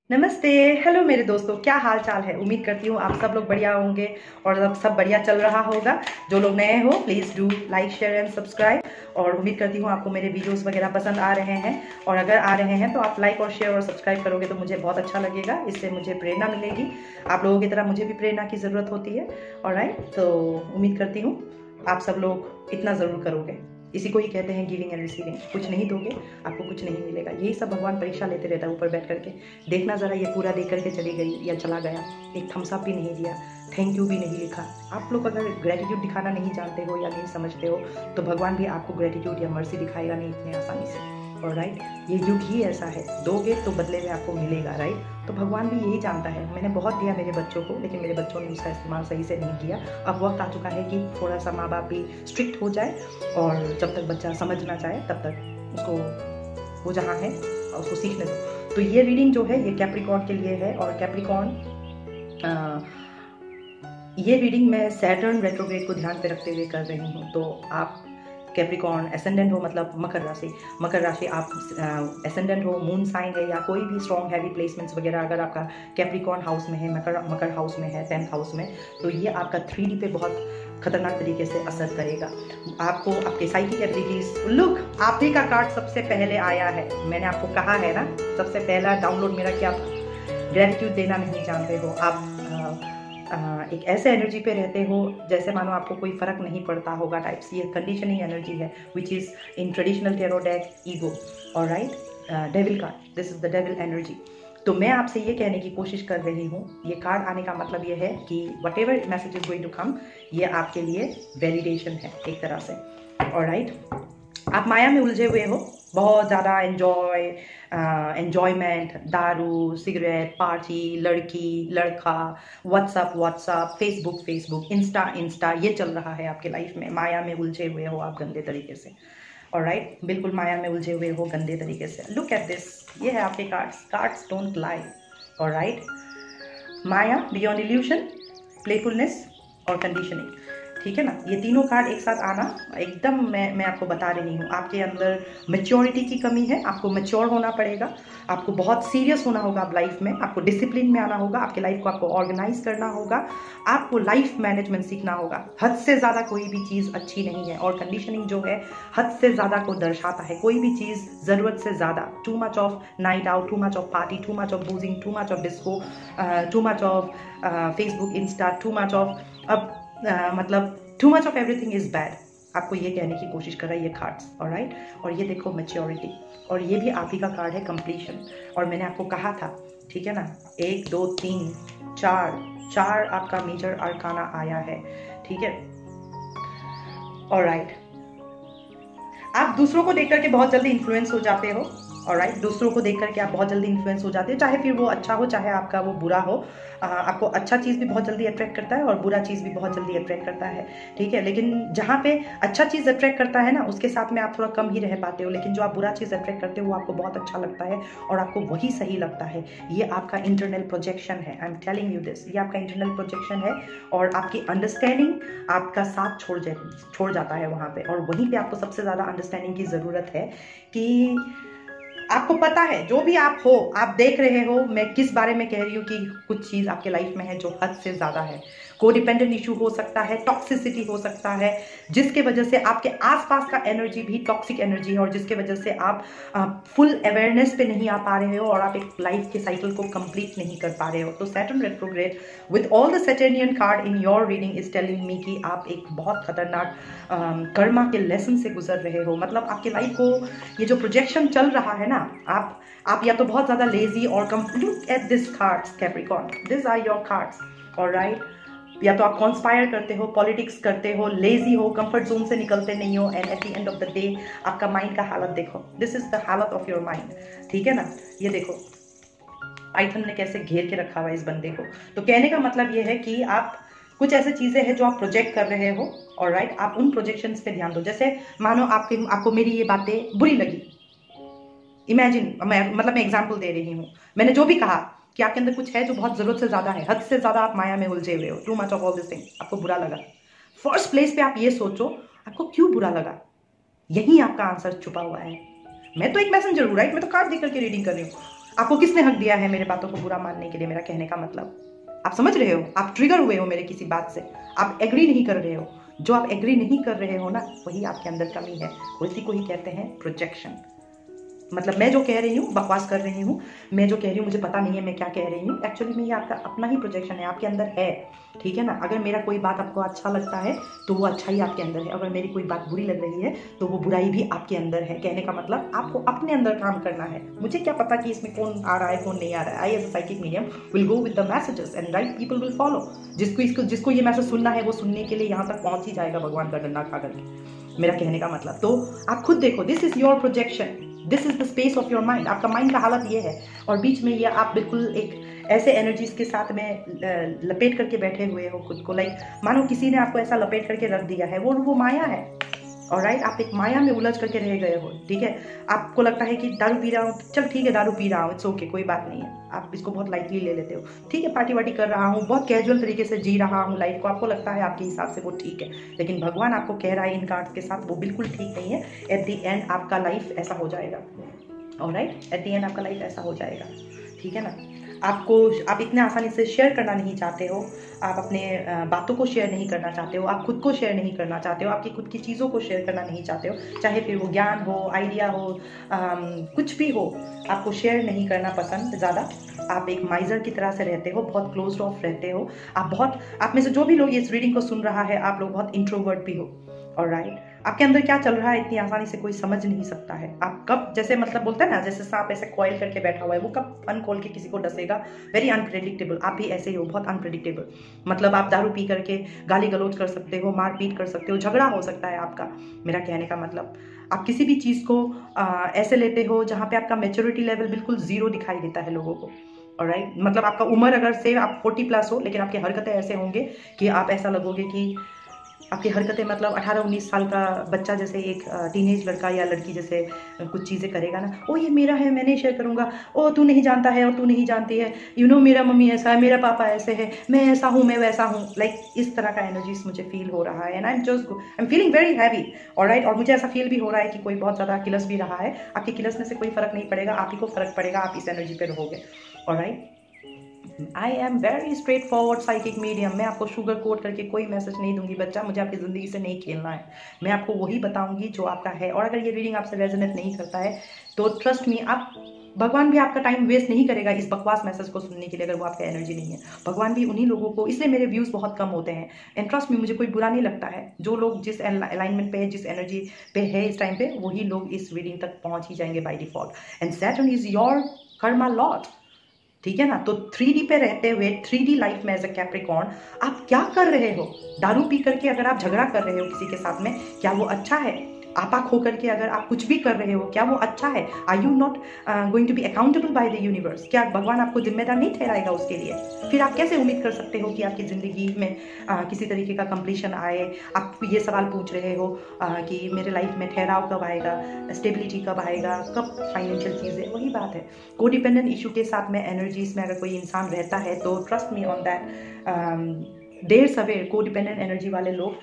नमस्ते। हेलो मेरे दोस्तों, क्या हाल चाल है। उम्मीद करती हूँ आप सब लोग बढ़िया होंगे और सब बढ़िया चल रहा होगा। जो लोग नए हो please do like share and subscribe. और उम्मीद करती हूँ आपको मेरे वीडियोस वगैरह पसंद आ रहे हैं, और अगर आ रहे हैं तो आप लाइक और शेयर और सब्सक्राइब करोगे तो मुझे बहुत अच्छा लगेगा। इससे मुझे प्रेरणा मिलेगी। आप लोगों की तरह मुझे भी प्रेरणा की ज़रूरत होती है। ऑलराइट, तो उम्मीद करती हूँ आप सब लोग इतना ज़रूर करोगे। इसी को ही कहते हैं गिविंग एंड रिसीविंग। कुछ नहीं दोगे आपको कुछ नहीं मिलेगा। यही सब भगवान परीक्षा लेते रहता है ऊपर बैठ करके। देखना ज़रा, ये पूरा देख करके चली गई या चला गया, एक थम्स अप भी नहीं दिया, थैंक यू भी नहीं लिखा। आप लोग अगर ग्रेटिट्यूड दिखाना नहीं जानते हो या नहीं समझते हो तो भगवान भी आपको ग्रेटिट्यूड या मर्सी दिखाएगा नहीं इतने आसानी से। और राइट, ये युग ही ऐसा है, दोगे तो बदले में आपको मिलेगा। राइट, तो भगवान भी यही जानता है। मैंने बहुत दिया मेरे बच्चों को, लेकिन मेरे बच्चों ने उसका इस्तेमाल सही से नहीं किया। अब वक्त आ चुका है कि थोड़ा सा माँ बाप भी स्ट्रिक्ट हो जाए, और जब तक बच्चा समझ ना जाए तब तक उसको वो जहाँ है उसको सीखने दो। तो ये रीडिंग जो है ये कैप्रिकॉर्न के लिए है। और कैप्रिकॉर्न ये रीडिंग मैं सैटर्न रेट्रोग्रेड को ध्यान पे रखते हुए कर रही हूँ। तो आप कैप्रिकॉर्न एसेंडेंट हो, मतलब मकर राशि आप एसेंडेंट हो, मून साइन है या कोई भी स्ट्रॉन्ग हैवी प्लेसमेंट्स वगैरह अगर आपका कैप्रिकॉर्न हाउस में है, मकर हाउस में है, 10th हाउस में, तो ये आपका 3D पे बहुत खतरनाक तरीके से असर करेगा। आपको आपके साइकिक एबिलिटीज। लुक, आप ही का कार्ड सबसे पहले आया है। मैंने आपको कहा है ना, सबसे पहला डाउनलोड मेरा कि आप ग्रेटिट्यूड देना नहीं जानते हो। आप एक ऐसे एनर्जी पे रहते हो जैसे मानो आपको कोई फर्क नहीं पड़ता होगा टाइप्स। ये कंडीशनिंग एनर्जी है which is in traditional tarot deck ego. Alright, devil card, this is the devil energy. तो मैं आपसे ये कहने की कोशिश कर रही हूँ, ये कार्ड आने का मतलब ये है कि whatever message is going to come, ये आपके लिए वैलिडेशन है एक तरह से। ऑलराइट, आप माया में उलझे हुए हो, बहुत ज़्यादा एन्जॉयमेंट, दारू, सिगरेट, पार्टी, लड़की लड़का, व्हाट्सअप, फेसबुक, इंस्टा, ये चल रहा है आपके लाइफ में। माया में उलझे हुए हो आप गंदे तरीके से। ऑलराइट, बिल्कुल माया में उलझे हुए हो गंदे तरीके से। लुक एट दिस, ये है आपके cards don't lie. Alright, Maya, beyond evolution, playfulness और कंडीशनिंग। ठीक है ना, ये तीनों कार्ड एक साथ आना एकदम मैं आपको बता रही हूँ आपके अंदर मेच्योरिटी की कमी है। आपको मेच्योर होना पड़ेगा, आपको बहुत सीरियस होना होगा आप लाइफ में, आपको डिसिप्लिन में आना होगा, आपके लाइफ को आपको ऑर्गेनाइज करना होगा, आपको लाइफ मैनेजमेंट सीखना होगा। हद से ज़्यादा कोई भी चीज़ अच्छी नहीं है, और कंडीशनिंग जो है हद से ज़्यादा को दर्शाता है। कोई भी चीज़ ज़रूरत से ज़्यादा, too much of night out, too much of party, too much of boozing, too much of disco, too much of Facebook, insta, too much of मतलब too much of everything is bad. आपको ये कहने की कोशिश कर रहा है ये कार्ड्स। ऑलराइट, और ये देखो मैच्योरिटी, और ये भी आप ही का कार्ड है कंप्लीशन। और मैंने आपको कहा था, ठीक है ना, 1 2 3 4 आपका मेजर आर्काना आया है। ठीक है, ऑलराइट, आप दूसरों को देख करके बहुत जल्दी इन्फ्लुएंस हो जाते हो। ऑलराइट, दूसरों को देख करके आप बहुत जल्दी इन्फ्लुएंस हो जाते हो, चाहे फिर वो अच्छा हो चाहे आपका वो बुरा हो। आपको अच्छा चीज़ भी बहुत जल्दी अट्रैक्ट करता है और बुरा चीज़ भी बहुत जल्दी अट्रैक्ट करता है। ठीक है, लेकिन जहाँ पे अच्छा चीज़ अट्रैक्ट करता है ना, उसके साथ में आप थोड़ा कम ही रह पाते हो, लेकिन जो आप बुरा चीज़ अट्रैक्ट करते हो वो आपको बहुत अच्छा लगता है और आपको वही सही लगता है। ये आपका इंटरनल प्रोजेक्शन है। I am telling you this, ये आपका इंटरनल प्रोजेक्शन है, और आपकी अंडरस्टैंडिंग आपका साथ छोड़ जाता है वहाँ पे। और वहीं पे आपको सबसे ज़्यादा अंडरस्टैंडिंग की ज़रूरत है कि आपको पता है जो भी आप हो, आप देख रहे हो मैं किस बारे में कह रही हूँ, कि कुछ चीज़ आपके लाइफ में है जो हद से ज़्यादा है। कोडिपेंडेंट इशू हो सकता है, टॉक्सिसिटी हो सकता है, जिसके वजह से आपके आसपास का एनर्जी भी टॉक्सिक एनर्जी है, और जिसके वजह से आप फुल अवेयरनेस पे नहीं आ पा रहे हो, और आप एक लाइफ के साइकिल को कंप्लीट नहीं कर पा रहे हो। तो Saturn retrograde with all the Saturnian card in your reading is telling me कि आप एक बहुत खतरनाक कर्मा के लेसन से गुजर रहे हो। मतलब आपके लाइफ को ये जो प्रोजेक्शन चल रहा है ना, आप या तो बहुत ज़्यादा लेजी और look at this cards Capricorn, this are your cards. Alright, या तो आप कॉन्स्पायर करते हो, पॉलिटिक्स करते हो, लेजी हो, कंफर्ट जोन से निकलते नहीं हो, and at the end of the day आपका माइंड का हालत देखो, दिस इज द हालत ऑफ योर माइंड। ठीक है ना, ये देखो पाइथन ने कैसे घेर के रखा हुआ है इस बंदे को। तो कहने का मतलब ये है कि आप कुछ ऐसी चीजें हैं जो आप प्रोजेक्ट कर रहे हो। ऑलराइट, आप उन प्रोजेक्शंस पे ध्यान दो। जैसे मानो आपको मेरी ये बातें बुरी लगी, इमेजिन, मैं एग्जाम्पल दे रही हूँ, मैंने जो भी कहा कि आपके अंदर कुछ है जो बहुत जरूरत से ज्यादा है, हद से ज्यादा आप माया में उलझे हुए हो, to much of all this thing, आपको बुरा लगा। फर्स्ट प्लेस पे आप ये सोचो आपको क्यों बुरा लगा, यही आपका आंसर छुपा हुआ है। मैं तो एक मैसेंजर हूँ, राइट, मैं तो कार्ड देख करके रीडिंग कर रही हूँ। आपको किसने हक दिया है मेरे बातों को बुरा मानने के लिए? मेरा कहने का मतलब आप समझ रहे हो, आप ट्रिगर हुए हो मेरे किसी बात से, आप एग्री नहीं कर रहे हो। जो आप एग्री नहीं कर रहे हो ना, वही आपके अंदर कमी है, उसी को ही कहते हैं प्रोजेक्शन। मतलब मैं जो कह रही हूँ बकवास कर रही हूँ, मैं जो कह रही हूँ मुझे पता नहीं है मैं क्या कह रही हूँ, एक्चुअली में ये आपका अपना ही प्रोजेक्शन है, आपके अंदर है, ठीक है ना। अगर मेरा कोई बात आपको अच्छा लगता है तो वो अच्छाई आपके अंदर है, अगर मेरी कोई बात बुरी लग रही है तो वो बुराई भी आपके अंदर है। कहने का मतलब आपको अपने अंदर काम करना है। मुझे क्या पता कि इसमें कौन आ रहा है कौन नहीं आ रहा है। I as a psychic medium will go with the messages and right people will follow. जिसको ये मैसेज सुनना है वो सुनने के लिए यहाँ तक पहुंच ही जाएगा भगवान का डंडा खा करके। मेरा कहने का मतलब तो आप खुद देखो, this is your projection, this is the space of your mind. आपका माइंड का हालत ये है, और बीच में ये आप बिल्कुल एक ऐसे एनर्जीज के साथ में लपेट करके बैठे हुए हो खुद को, लाइक मानो किसी ने आपको ऐसा लपेट करके रख दिया है, वो माया है। और राइट, आप एक माया में उलझ करके रह गए हो, ठीक है। आपको लगता है कि दारू पी रहा हूँ, चल ठीक है दारू पी रहा हूँ, इट्स ओके, कोई बात नहीं है, आप इसको बहुत लाइटली ले लेते हो, ठीक है। पार्टी वार्टी कर रहा हूँ, बहुत कैजुअल तरीके से जी रहा हूँ लाइफ को, आपको लगता है आपके हिसाब से वो ठीक है, लेकिन भगवान आपको कह रहा है इन कार्ड्स के साथ वो बिल्कुल ठीक नहीं है। एट द एंड आपका लाइफ ऐसा हो जाएगा, ऑलराइट, एट द एंड आपका लाइफ ऐसा हो जाएगा, ठीक है ना। आप इतने आसानी से शेयर करना नहीं चाहते हो, आप अपने बातों को शेयर नहीं करना चाहते हो, आप खुद को शेयर नहीं करना चाहते हो, आपकी खुद की चीज़ों को शेयर करना नहीं चाहते हो, चाहे फिर वो ज्ञान हो, आइडिया हो, कुछ भी हो, आपको शेयर नहीं करना पसंद ज़्यादा। आप एक माइजर की तरह से रहते हो, बहुत क्लोज ऑफ रहते हो, आप में से जो भी लोग इस रीडिंग को सुन रहा है, आप लोग बहुत इंट्रोवर्ट भी हो, ऑलराइट। आपके अंदर क्या चल रहा है इतनी आसानी से कोई समझ नहीं सकता है। आप कब, जैसे मतलब बोलते हैं ना, जैसे सांप ऐसे कॉइल करके बैठा हुआ है, वो कब फन खोल के किसी को डसेगा, वेरी अनप्रेडिक्टेबल। आप भी ऐसे ही हो, बहुत अनप्रेडिक्टेबल। मतलब आप दारू पी करके गाली गलौज कर सकते हो, मारपीट कर सकते हो, झगड़ा हो सकता है आपका। मेरा कहने का मतलब आप किसी भी चीज़ को ऐसे लेते हो जहाँ पे आपका मेच्योरिटी लेवल बिल्कुल जीरो दिखाई देता है लोगों को, ऑलराइट। मतलब आपका उम्र अगर से आप 40+ हो, लेकिन आपकी हरकतें ऐसे होंगे कि आप ऐसा लगोगे कि आपकी हरकतें मतलब 18-19 साल का बच्चा जैसे, एक टीनेज लड़का या लड़की जैसे कुछ चीज़ें करेगा ना, ओ ये मेरा है मैं नहीं शेयर करूँगा, ओ तू नहीं जानता है और तू नहीं जानती है, यू नो मेरा मम्मी ऐसा है, मेरा पापा ऐसे है, मैं ऐसा हूँ, मैं वैसा हूँ, लाइक इस तरह का एनर्जीज मुझे फील हो रहा है, and I am feeling very heavy, alright. और मुझे ऐसा फील भी हो रहा है कि कोई बहुत ज़्यादा किलस भी रहा है। आपकी किलसने से कोई फर्क नहीं पड़ेगा, आप ही को फर्क पड़ेगा, आप इस एनर्जी पे रहोगे, alright. I am very straight forward psychic medium. मैं आपको शुगर कोट करके कोई मैसेज नहीं दूंगी बच्चा, मुझे आपकी ज़िंदगी से नहीं खेलना है। मैं आपको वही बताऊंगी जो आपका है, और अगर ये रीडिंग आपसे रेजोनेट नहीं करता है तो ट्रस्ट मी, भगवान भी आपका टाइम वेस्ट नहीं करेगा इस बकवास मैसेज को सुनने के लिए, अगर वो आपका एनर्जी नहीं है। भगवान भी उन्हीं लोगों को, इसलिए मेरे व्यूज़ बहुत कम होते हैं, एंड ट्रस्ट मी मुझे कोई बुरा नहीं लगता है। जो लोग जिस अलाइनमेंट पे है, जिस एनर्जी पे है इस टाइम पे, वही लोग इस रीडिंग तक पहुंच ही जाएंगे by default. And Saturn is your Karma Lord, ठीक है ना। तो 3D पे रहते हुए 3D लाइफ में एज अ कैप्रिकॉर्न आप क्या कर रहे हो? दारू पी करके अगर आप झगड़ा कर रहे हो किसी के साथ में, क्या वो अच्छा है? आपा खो करके अगर आप कुछ भी कर रहे हो, क्या वो अच्छा है? Are you not going to be accountable by the universe? क्या भगवान आपको जिम्मेदार नहीं ठहराएगा उसके लिए? फिर आप कैसे उम्मीद कर सकते हो कि आपकी ज़िंदगी में किसी तरीके का कंप्लीशन आए? आप ये सवाल पूछ रहे हो कि मेरे लाइफ में ठहराव कब आएगा, स्टेबिलिटी कब आएगा, कब फाइनेंशियल चीज़ें, वही बात है। कोडिपेंडेंट इशू के साथ में एनर्जीज में अगर कोई इंसान रहता है तो ट्रस्ट मी ऑन दैट, देर सवेर कोडिपेंडेंट एनर्जी वाले लोग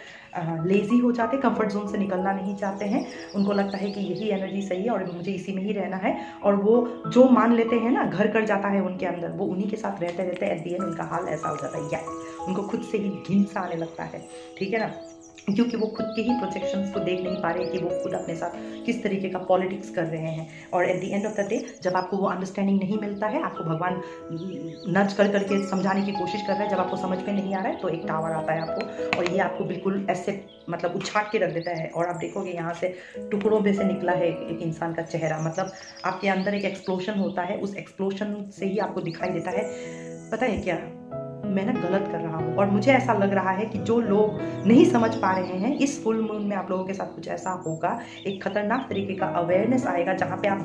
लेजी हो जाते, कंफर्ट जोन से निकलना नहीं चाहते हैं। उनको लगता है कि यही एनर्जी सही है और मुझे इसी में ही रहना है, और वो जो मान लेते हैं ना, घर कर जाता है उनके अंदर, वो उन्हीं के साथ रहते रहते एट द एंड उनका हाल ऐसा हो जाता है, या उनको खुद से ही घिन सा आने लगता है, ठीक है ना। क्योंकि वो खुद के ही प्रोजेक्शंस को देख नहीं पा रहे कि वो खुद अपने साथ किस तरीके का पॉलिटिक्स कर रहे हैं। और at the end of the day जब आपको वो अंडरस्टैंडिंग नहीं मिलता है, आपको भगवान नच कर करके समझाने की कोशिश कर रहा है, जब आपको समझ में नहीं आ रहा है तो एक टावर आता है आपको, और ये आपको बिल्कुल ऐसे मतलब उछाट के रख देता है, और आप देखोगे यहाँ से टुकड़ों में से निकला है एक इंसान का चेहरा। मतलब आपके अंदर एक एक्सप्लोशन होता है, उस एक्सप्लोशन से ही आपको दिखाई देता है, पता है क्या, मैं ना गलत कर रहा हूँ। और मुझे ऐसा लग रहा है कि जो लोग नहीं समझ पा रहे हैं, इस फुल मून में आप लोगों के साथ कुछ ऐसा होगा, एक खतरनाक तरीके का अवेयरनेस आएगा, जहाँ पे आप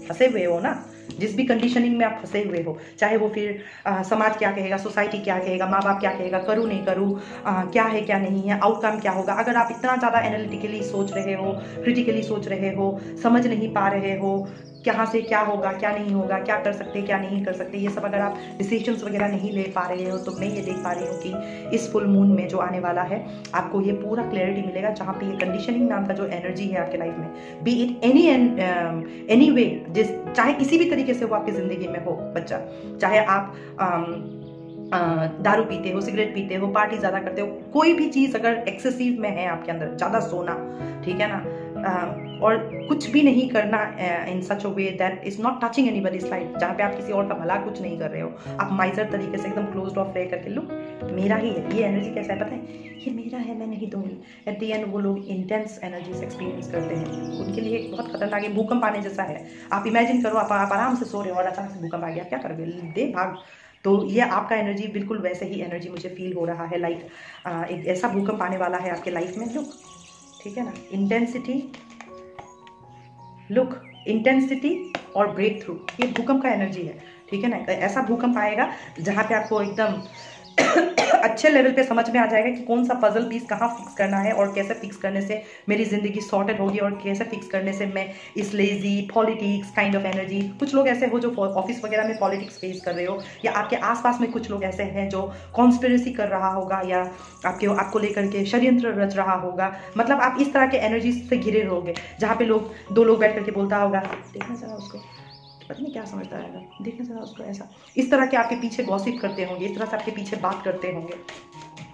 फंसे हुए हो ना, जिस भी कंडीशनिंग में आप फंसे हुए हो, चाहे वो फिर समाज क्या कहेगा, सोसाइटी क्या कहेगा, माँ बाप क्या कहेगा, करूँ नहीं करूँ, क्या है क्या नहीं है, आउटकम क्या होगा। अगर आप इतना ज़्यादा एनालिटिकली सोच रहे हो, क्रिटिकली सोच रहे हो, समझ नहीं पा रहे हो, कहाँ से क्या होगा, क्या नहीं होगा, क्या कर सकते क्या नहीं कर सकते, ये सब अगर आप डिसीजंस वगैरह नहीं ले पा रहे हो तो मैं ये देख पा रही हूँ कि इस फुल मून में जो आने वाला है आपको ये पूरा क्लैरिटी मिलेगा, जहाँ पे ये कंडीशनिंग नाम का जो एनर्जी है आपके लाइफ में, बी इट एनी वे, जिस चाहे किसी भी तरीके से वो आपकी ज़िंदगी में हो बच्चा, चाहे आप दारू पीते हो, सिगरेट पीते हो, पार्टी ज़्यादा करते हो, कोई भी चीज़ अगर एक्सेसिव में है आपके अंदर, ज़्यादा सोना, ठीक है ना, और कुछ भी नहीं करना in such a way that is not touching anybody's life, जहाँ पे आप किसी और का भला कुछ नहीं कर रहे हो, आप माइजर तरीके से एकदम क्लोज्ड ऑफ रह करके लो मेरा ही है, ये एनर्जी कैसा है पता है, ये मेरा है मैं नहीं दूंगी। एट द एंड वो लोग इंटेंस एनर्जीज एक्सपीरियंस करते हैं, उनके लिए बहुत खतरनाक है, भूकंप आने जैसा है। आप इमेजिन करो आप आराम से सो रहे हो और अचानक से भूकंप आ गया, क्या करोगे, दे भाग। तो ये आपका एनर्जी बिल्कुल वैसे ही एनर्जी मुझे फील हो रहा है, लाइक एक ऐसा भूकंप आने वाला है आपके लाइफ में, लुक, ठीक है ना, इंटेंसिटी, लुक, इंटेंसिटी और ब्रेक थ्रू, ये भूकंप का एनर्जी है, ठीक है ना। ऐसा भूकंप आएगा जहाँ पे आपको एकदम अच्छे लेवल पे समझ में आ जाएगा कि कौन सा पजल पीस कहाँ फिक्स करना है और कैसे फिक्स करने से मेरी ज़िंदगी सॉर्टेड होगी और कैसे फिक्स करने से मैं इस lazy politics kind of energy, कुछ लोग ऐसे हो जो ऑफिस वगैरह में पॉलिटिक्स फेस कर रहे हो, या आपके आसपास में कुछ लोग ऐसे हैं जो कॉन्स्पिरेसी कर रहा होगा या आपको लेकर के षड्यंत्र रच रहा होगा, मतलब आप इस तरह के एनर्जी से घिरे रहोगे, जहाँ पे दो लोग बैठ करके बोलता होगा, देखना जरा उसको, पता नहीं क्या समझता है, देखना जरा उसको, ऐसा इस तरह के आपके पीछे गॉसिप करते होंगे, इस तरह से आपके पीछे बात करते होंगे।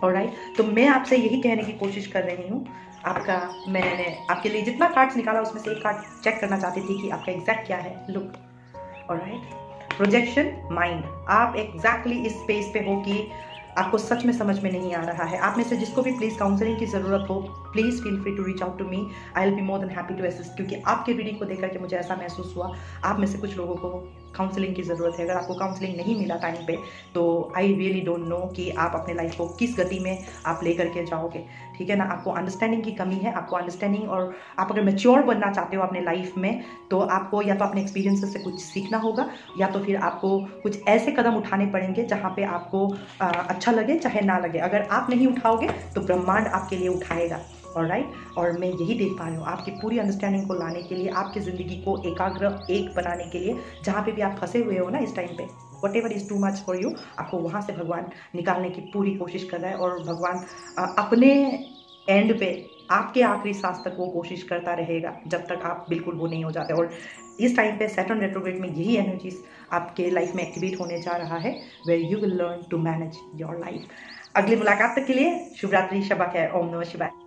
ऑलराइट, तो मैं आपसे यही कहने की कोशिश कर रही हूँ, मैंने आपके लिए जितना कार्ड्स निकाला उसमें से एक कार्ड चेक करना चाहती थी कि आपका एग्जैक्ट क्या है, लुक, ऑलराइट, प्रोजेक्शन माइंड, आप एग्जैक्टली इस स्पेस पे हो कि आपको सच में समझ में नहीं आ रहा है। आप में से जिसको भी प्लीज़ काउंसलिंग की ज़रूरत हो, please feel free to reach out to me, I will be more than happy to assist, क्योंकि आपके रीडिंग को देख करके मुझे ऐसा महसूस हुआ आप में से कुछ लोगों को काउंसलिंग की ज़रूरत है। अगर आपको काउंसलिंग नहीं मिला टाइम पे तो आई रियली डोंट नो कि आप अपने लाइफ को किस गति में आप ले करके जाओगे, ठीक है ना। आपको अंडरस्टैंडिंग की कमी है, आपको अंडरस्टैंडिंग, और आप अगर मैच्योर बनना चाहते हो अपने लाइफ में तो आपको या तो अपने एक्सपीरियंसेस से कुछ सीखना होगा, या तो फिर आपको कुछ ऐसे कदम उठाने पड़ेंगे जहाँ पे आपको अच्छा लगे चाहे ना लगे। अगर आप नहीं उठाओगे तो ब्रह्मांड आपके लिए उठाएगा, ऑलराइट। और मैं यही देख पा रही हूँ आपकी पूरी अंडरस्टैंडिंग को लाने के लिए, आपकी ज़िंदगी को एकाग्र एक बनाने के लिए, जहाँ पे भी आप फंसे हुए हो ना इस टाइम पे, whatever is too much for you, आपको वहाँ से भगवान निकालने की पूरी कोशिश कर रहा है, और भगवान अपने एंड पे आपके आखिरी सांस तक वो कोशिश करता रहेगा जब तक आप बिल्कुल वो नहीं हो जाते। और इस टाइम पे सैटर्न रेट्रोग्रेड में यही एनर्जीज आपके लाइफ में एक्टिवेट होने जा रहा है, where you will learn to manage your life. अगली मुलाकात तक के लिए शुभ रात्रि, शबा खैर, ओम नमः शिवाय।